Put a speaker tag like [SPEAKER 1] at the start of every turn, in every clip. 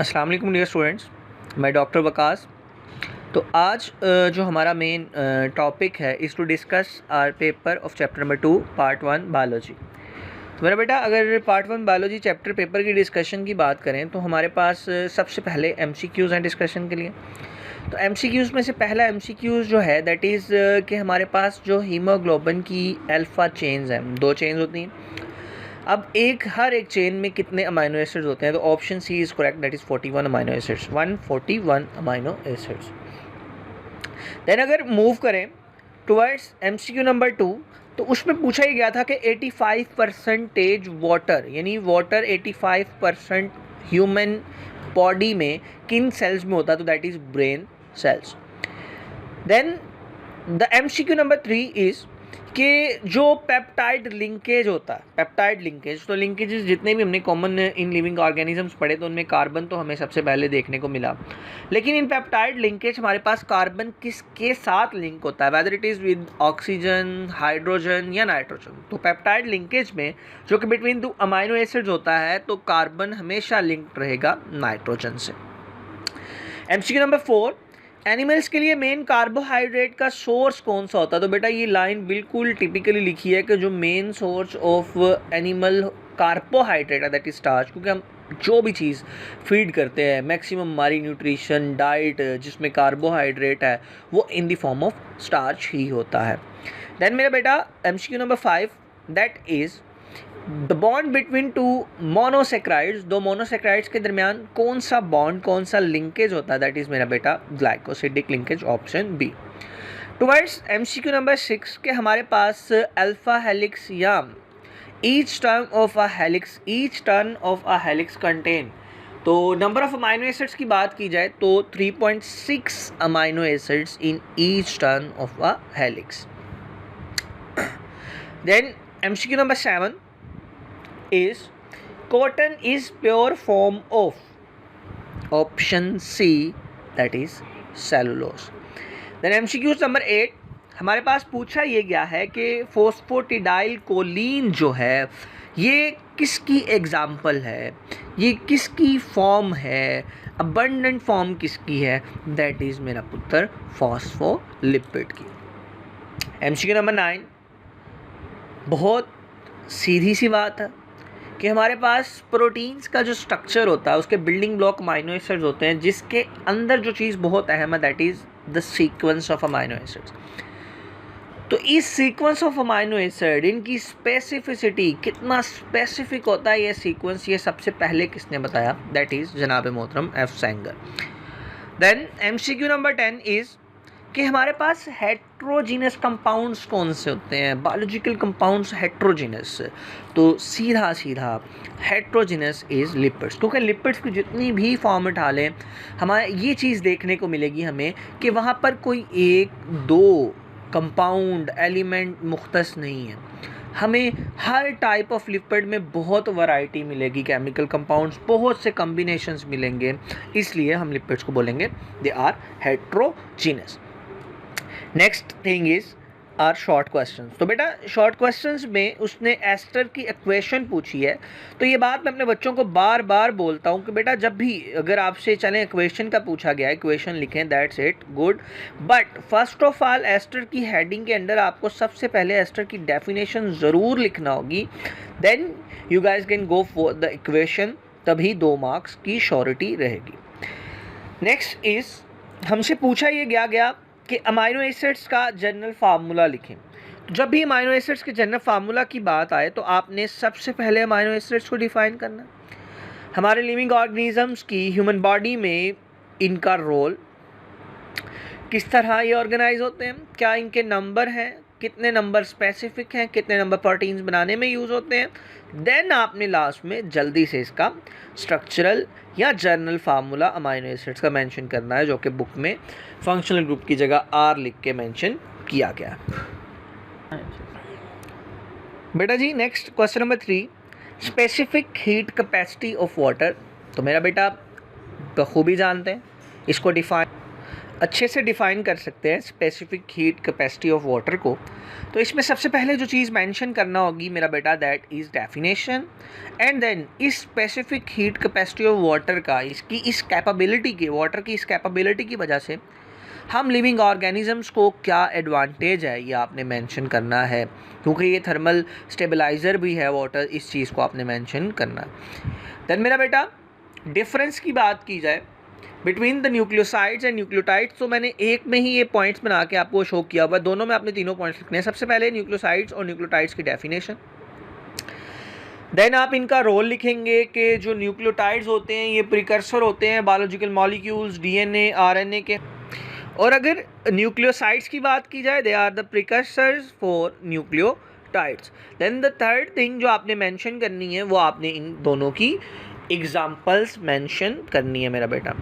[SPEAKER 1] अस्सलाम वालेकुम dear students, मैं डॉक्टर वकास। तो आज जो हमारा मेन टॉपिक है is to discuss our paper of chapter number 2 part 1 biology. तो मेरा बेटा, अगर पार्ट 1 बायोलॉजी चैप्टर पेपर की डिस्कशन की बात करें तो हमारे पास सबसे पहले एमसीक्यूज़ हैं डिस्कशन के लिए। तो एमसीक्यूज़ में से पहला एमसीक्यूज़ जो है दैट इज़ कि हमारे पास जो हीमोग्लोबिन की अल्फ़ा चेन्स हैं, 2 चेन्स होती हैं। अब हर एक चेन में कितने अमाइनो एसिड्स होते हैं? तो option C is correct, that is 41 amino acids, 141 amino acids. Then अगर मूव करें टुवर्ड्स एमसीक्यू नंबर 2, तो उसमें पूछा ही गया था कि 85% वाटर, यानी वाटर 85% ह्यूमन बॉडी में किन सेल्स में होता है? तो that is brain cells. Then the MCQ number 3 is कि जो पेप्टाइड लिंकेज होता है, पेप्टाइड लिंकेज, तो लिंकेजेस जितने भी हमने कॉमन इन लिविंग ऑर्गेनिजम्स पढ़े तो उनमें कार्बन तो हमें सबसे पहले देखने को मिला, लेकिन इन पेप्टाइड लिंकेज हमारे पास कार्बन किसके साथ लिंक होता है? Whether it is with oxygen, hydrogen या नाइट्रोजन। तो पेप्टाइड लिंकेज में जो कि बिटवीन 2 अमाइनो एसिड्स होता है तो कार्बन हमेशा लिंक्ड रहेगा नाइट्रोजन से। एमसीक्यू नंबर 4, एनिमल्स के लिए मेन कार्बोहाइड्रेट का सोर्स कौन सा होता है? तो बेटा ये लाइन बिल्कुल टिपिकली लिखी है कि जो main source of animal carbohydrate है दैट इज स्टार्च, क्योंकि हम जो भी चीज़ फीड करते हैं मैक्सिमम हमारी न्यूट्रिशन डाइट जिसमें कार्बोहाइड्रेट है वो in the form of starch ही होता है। देन मेरा बेटा MCQ number 5, that is the bond between 2 monosaccharides, 2 monosaccharides के दरमियान कौन सा बॉन्ड, कौन सा लिंकेज होता है? दैट इज मेरा बेटा glycosidic linkage, option B. Towards MCQ number 6 के हमारे पास अल्फा हेलिक्स या each turn of a helix contain, तो नंबर ऑफ अमाइनो एसिड्स की बात की जाए तो 3.6 amino acids in each turn of a helix. Then MCQ number 7 is cotton is pure form of, option C, that is cellulose. Then MCQ number 8 हमारे पास पूछा ये गया है कि फोस्फोटिडाइल कोलिन जो है ये किसकी एग्जाम्पल है, ये किसकी फॉर्म है, अबंडेंट फॉर्म किसकी है? दैट इज़ मेरा पुत्र फॉस्फोलिपिड की। MCQ नंबर 9, बहुत सीधी सी बात है कि हमारे पास प्रोटीन्स का जो स्ट्रक्चर होता है उसके बिल्डिंग ब्लॉक अमाइनो एसिड्स होते हैं, जिसके अंदर जो चीज़ बहुत अहम है that is the sequence of amino acids. तो इस सीक्वेंस ऑफ अमाइनो एसिड, इनकी स्पेसिफिसिटी, कितना स्पेसिफिक होता है ये सीक्वेंस, ये सबसे पहले किसने बताया? दैट इज़ जनाब मोहतरम F Sanger. Then MCQ number 10 is कि हमारे पास हेट्रोजीनस कंपाउंड्स कौन से होते हैं? बायोलॉजिकल कंपाउंड्स हेट्रोजीनस, तो सीधा हेट्रोजीनस इज़ लिपिड्स, क्योंकि लिपिड्स की जितनी भी फॉर्म उठा लें हमारे ये चीज़ देखने को मिलेगी हमें कि वहाँ पर कोई 1-2 कंपाउंड एलिमेंट मुख्तस नहीं है, हमें हर टाइप ऑफ लिपिड में बहुत वैरायटी मिलेगी, केमिकल कंपाउंड्स बहुत से कॉम्बिनेशंस मिलेंगे, इसलिए हम लिपिड्स को बोलेंगे they are heterogeneous. Next thing is our short question. तो बेटा शॉर्ट क्वेश्चंस में उसने एस्टर की इक्वेशन पूछी है, तो ये बात मैं अपने बच्चों को बार बार बोलता हूँ कि बेटा जब भी अगर आपसे चलें इक्वेशन का पूछा गया है, इक्वेशन लिखें, that's it, good, but first of all ester की हेडिंग के अंदर आपको सबसे पहले एस्टर की डेफिनेशन ज़रूर लिखना होगी, then you guys can go for the equation, तभी 2 मार्क्स की श्योरिटी रहेगी। नेक्स्ट इज़ हमसे पूछा ये गया कि अमाइनो एसिड्स का जनरल फार्मूला लिखें। जब भी अमाइनो एसिड्स के जनरल फार्मूला की बात आए तो आपने सबसे पहले अमाइनो एसिड्स को डिफाइन करना। हमारे लिविंग ऑर्गेनिजम्स की ह्यूमन बॉडी में इनका रोल, किस तरह ये ऑर्गेनाइज होते हैं, क्या इनके नंबर हैं, कितने नंबर स्पेसिफिक हैं, कितने नंबर प्रोटीन्स बनाने में यूज़ होते हैं। देन आपने लास्ट में जल्दी से इसका स्ट्रक्चरल या जर्नल फार्मूला अमाइनो एसिड्स का मेंशन करना है, जो कि बुक में फंक्शनल ग्रुप की जगह आर लिख के मेंशन किया गया। बेटा जी next question number 3, specific heat capacity of water. तो मेरा बेटा बखूबी जानते हैं इसको डिफाइन। अच्छे से डिफ़ाइन कर सकते हैं specific heat capacity of water को, तो इसमें सबसे पहले जो चीज़ मेंशन करना होगी मेरा बेटा, that is definition, and then इस specific heat capacity of water का, इसकी इस कैपेबिलिटी की, वाटर की इस कैपेबिलिटी की वजह से हम लिविंग ऑर्गेनिजम्स को क्या एडवांटेज है ये आपने मेंशन करना है, क्योंकि ये थर्मल स्टेबलाइज़र भी है वाटर, इस चीज़ को आपने मेंशन करना। देन मेरा बेटा डिफरेंस की बात की जाए between the nucleosides and nucleotides, तो मैंने एक में ही ये पॉइंट्स बना के आपको शो किया हुआ है, दोनों में आपने तीनों पॉइंट्स लिखने हैं। सबसे पहले न्यूक्लियोसाइड्स और न्यूक्लियोटाइड्स की डेफिनेशन, देन आप इनका रोल लिखेंगे कि जो न्यूक्लियोटाइड्स होते हैं ये प्रिकर्सर होते हैं बायोलॉजिकल मॉलिक्यूल्स डीएनए आरएनए के, और अगर न्यूक्लियोसाइड्स की बात की जाए they are the precursors for nucleotides. Then the third thing जो आपने मेंशन करनी है वो आपने इन दोनों की एग्जांपल्स मेंशन करनी है मेरा बेटा।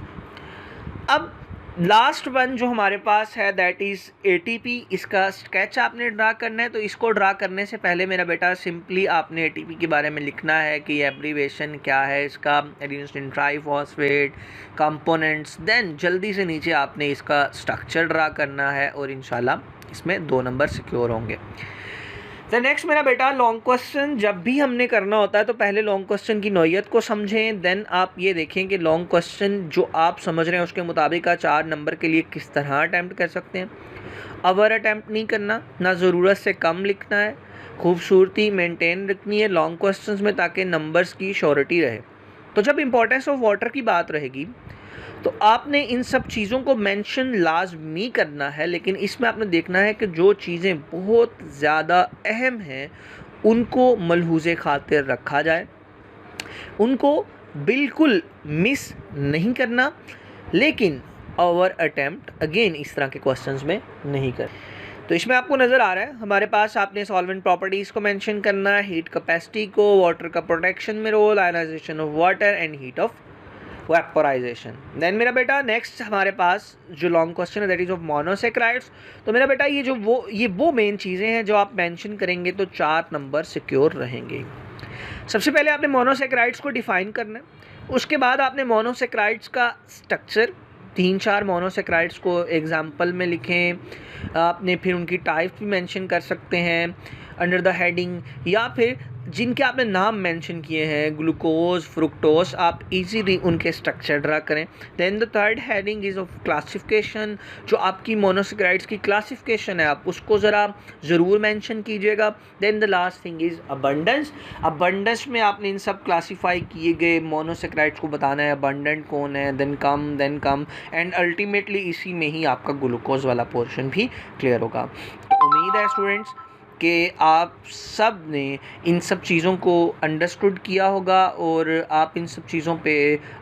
[SPEAKER 1] अब लास्ट वन जो हमारे पास है दैट इज़ एटीपी, इसका स्केच आपने ड्रा करना है। तो इसको ड्रा करने से पहले मेरा बेटा सिंपली आपने एटीपी के बारे में लिखना है कि एब्रीवेशन क्या है इसका, एडिनोसिन ट्राइफॉस्फेट, कंपोनेंट्स, देन जल्दी से नीचे आपने इसका स्ट्रक्चर ड्रा करना है और इंशाल्लाह इसमें 2 नंबर सिक्योर होंगे। तो नेक्स्ट मेरा बेटा लॉन्ग क्वेश्चन जब भी हमने करना होता है तो पहले लॉन्ग क्वेश्चन की नौइयत को समझें, देन आप ये देखें कि लॉन्ग क्वेश्चन जो आप समझ रहे हैं उसके मुताबिक आप 4 नंबर के लिए किस तरह अटैम्प्ट कर सकते हैं। ओवर अटैम्प्ट नहीं करना, ना ज़रूरत से कम लिखना है, खूबसूरती मेंटेन रखनी है लॉन्ग क्वेश्चन में ताकि नंबर्स की श्योरिटी रहे। तो जब इंपॉर्टेंस ऑफ वाटर की बात रहेगी तो आपने इन सब चीज़ों को मेंशन लाजमी करना है, लेकिन इसमें आपने देखना है कि जो चीज़ें बहुत ज़्यादा अहम हैं उनको मलहूज़े खातिर रखा जाए, उनको बिल्कुल मिस नहीं करना, लेकिन ओवर अटैम्प्ट अगेन इस तरह के क्वेश्चंस में नहीं कर। तो इसमें आपको नज़र आ रहा है हमारे पास आपने सॉल्वेंट प्रॉपर्टीज़ को मेंशन करना है, हीट कैपेसिटी को, वाटर का प्रोटेक्शन में role, ionisation of water and heat of vaporisation. Then मेरा बेटा नेक्स्ट हमारे पास जो लॉन्ग क्वेश्चन है दैट इज़ ऑफ मोनोसेक्राइड्स। तो मेरा बेटा ये वो मेन चीज़ें हैं जो आप मेंशन करेंगे तो 4 नंबर सिक्योर रहेंगे। सबसे पहले आपने मोनोसेक्राइड्स को डिफ़ाइन करना है, उसके बाद आपने मोनोसेक्राइड्स का स्ट्रक्चर 3-4 मोनोसेक्राइड्स को एग्जाम्पल में लिखें, आपने फिर उनकी टाइप भी मेंशन कर सकते हैं अंडर द हेडिंग, या फिर जिनके आपने नाम मेंशन किए हैं ग्लूकोज, फ्रुक्टोज, आप इजीली उनके स्ट्रक्चर ड्रा करें। Then the third heading is of classification, जो आपकी मोनोसेक्राइड्स की क्लासिफिकेशन है आप उसको ज़रा ज़रूर मेंशन कीजिएगा। Then the last thing is abundance, abundance में आपने इन सब क्लासीफाई किए गए मोनोसेक्राइड्स को बताना है अबंडेंट कौन है, देन कम एंड अल्टीमेटली इसी में ही आपका ग्लूकोज वाला पोर्शन भी क्लियर होगा। तो उम्मीद है स्टूडेंट्स कि आप सब ने इन सब चीज़ों को अंडरस्टूड किया होगा और आप इन सब चीज़ों पे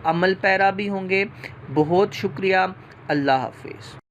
[SPEAKER 1] अमल पैरा भी होंगे। बहुत शुक्रिया, अल्लाह हाफिज़।